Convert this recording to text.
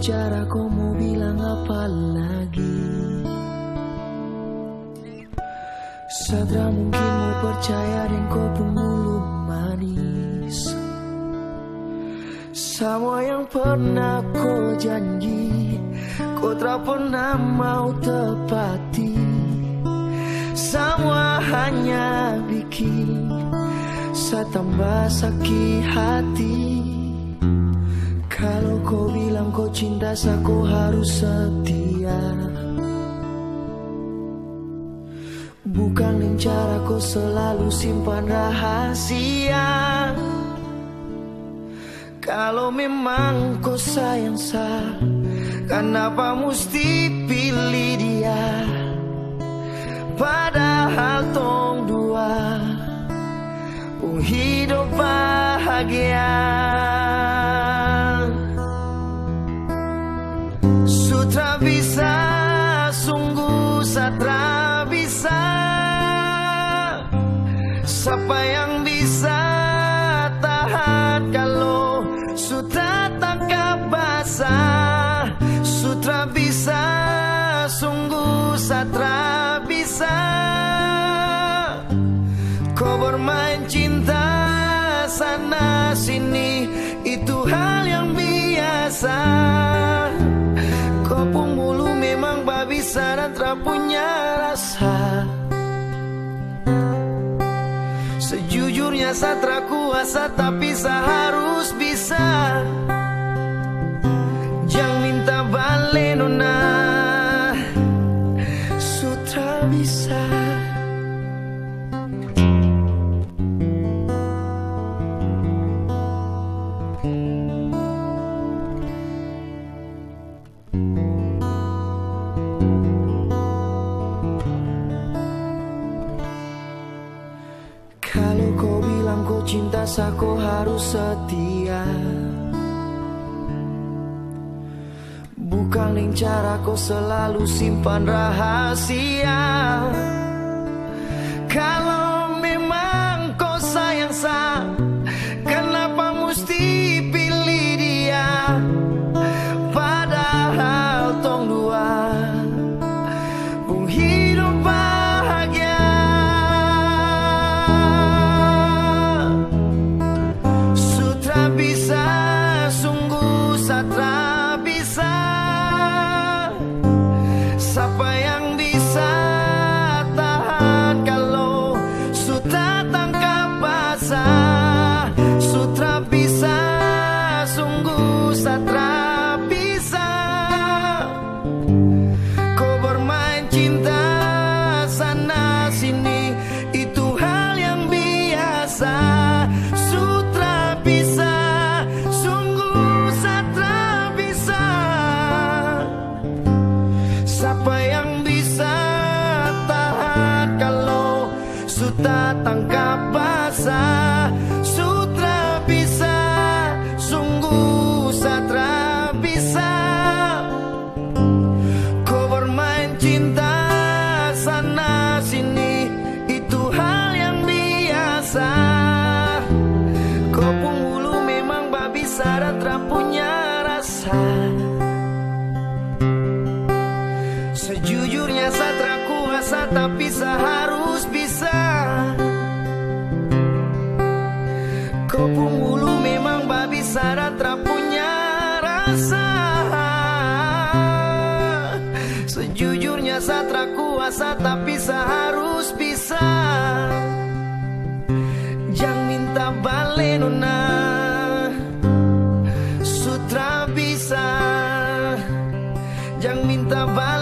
berbicara, kau mau bilang apa lagi? Sadra mungkin mau percaya dan kau pun mulut manis. Semua yang pernah kau janji, kau tak pernah mau tepati. Semua hanya bikin saya tambah sakit hati. Kalau kau bilang kau cinta saya, kau harus setia. Bukan dengan cara kau selalu simpan rahasia. Kalau memang kau sayang saya, kenapa mesti pilih dia? Padahal tong dua pun hidup bahagia. Sutra bisa, sungguh satra bisa. Siapa yang bisa tahan kalau sutra tangkap basah? Sutra bisa, sungguh satra bisa. Kau bermain cinta sana sini, itu hal yang biasa. Kau pemulu memang babisa dan tak punya rasa. Sejujurnya saya tak kuasa, tapi saya harus bisa. Jangan minta balik nona, sutra bisa. Kalau kau bilang kau cinta saya, kau harus setia. Bukan dengan cara kau selalu simpan rahasia. Kalau memang kau sayang saya, kenapa mesti pilih dia? Padahal tong dua pun hidup bahagia. Sutra bisa, sungguh satra bisa. Siapa yang bisa tahan kalau sutra tangkap basah? Sutra bisa, sungguh satra bisa. Kau bermain cinta sana sini, itu hal yang biasa. Sutra bisa, sungguh satra bisa. Siapa yang bisa tahan kalau sutra tangkap basah? Sutra bisa, sungguh satra bisa. Kau bermain cinta sana sini, itu hal yang biasa. Kau penghulu memang babisa dan tak punya rasa. Sejujurnya saya tak kuasa, tapi saya harus bisa. Kau penghulu memang babisa dan tak punya rasa. Sejujurnya saya tak kuasa, tapi saya harus bisa. Jangan minta balik nona, sutra bisa. Jangan minta balik.